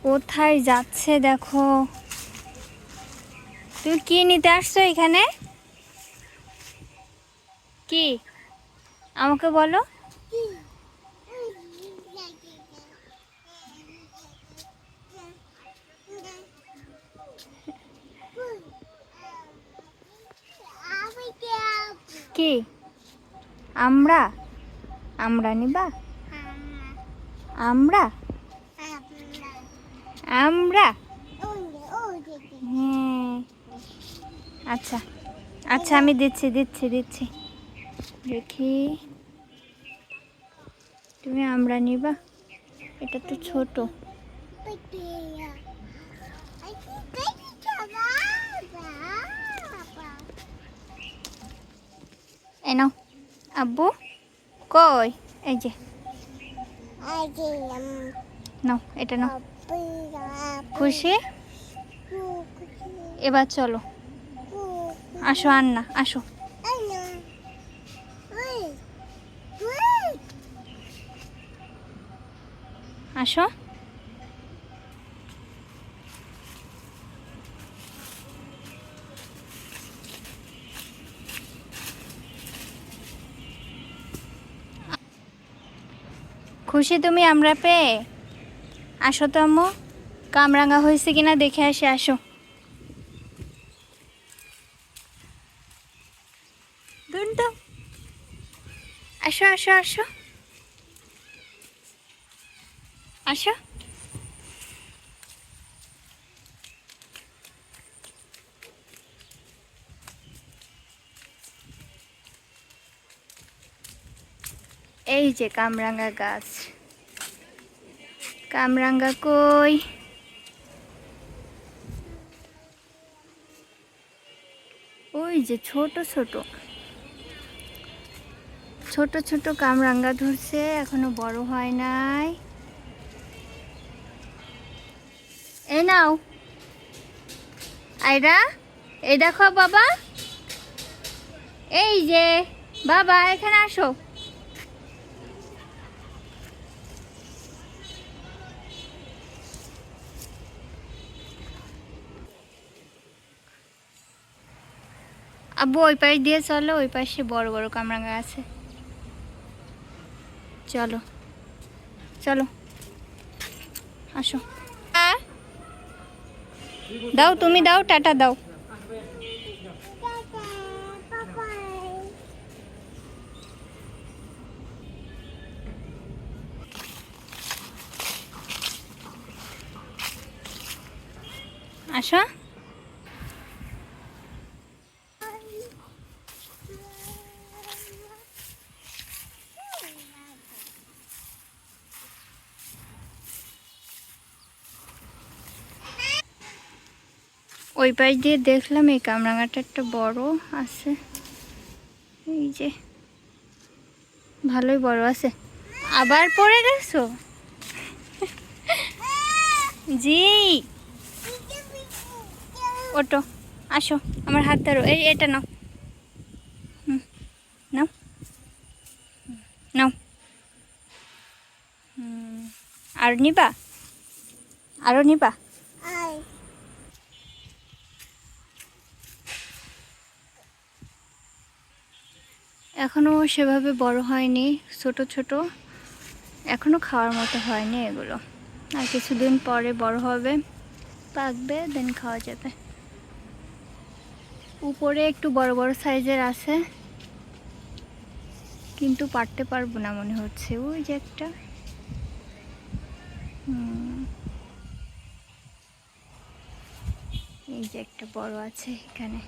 কোথায় যাচ্ছে দেখো। তুমি কি নিতে আসছো এখানে? কি আমাকে বলো। কি আমরা আমরা নিবা? আমরা আমরা হ্যাঁ আচ্ছা আচ্ছা, আমি দিচ্ছি দিচ্ছি দিচ্ছি। দেখি তুমি আমরা নিবা? এটা তো ছোট। এই নাও আব্বু। কই? এই যে নাও, এটা নাও। খুশি? এবার চলো, আসো আন্না, আসো। আসো। খুশি তুমি আমরা পেয়ে? আসো তো আম্মু, কামরাঙা হয়েছে কিনা দেখে আসি, আসো। দূর দাও, আসো আসো আসো আসো। এই যে কামরাঙা গাছ। কামরাঙা কই? ওই যে ছোট ছোট ছোট ছোট কামরাঙা ধরছে, এখনো বড় হয় নাই। এই নাও আয়রা, এই দেখো বাবা, এই যে বাবা, এখানে আসো। আব্বু ওই পাশ দিয়ে চলো, ওই পাশে বড় বড় কামরাঙা আছে। চলো চলো আসো। দাও তুমি দাও, টাটা দাও। আসো। ওই পাশ দিয়ে দেখলাম এই কামরাঙাটা একটা বড় আছে, এই যে ভালোই বড় আছে। আবার পড়ে গেছো? জি ওটো, আসো, আমার হাত ধরো, এই এটা নাও। নাও নাও। আর নিবা? আরো নিবা? এখনো সেভাবে বড় হয়নি, ছোট ছোট, এখনো খাওয়ার মতো হয়নি এগুলো। আর কিছুদিন পরে বড় হবে, পাকবে, দেন খাওয়া যাবে। উপরে একটু বড় বড় সাইজের আছে, কিন্তু পারতে পারবো না মনে হচ্ছে। ওই যে একটা, এই যে একটা বড় আছে এখানে।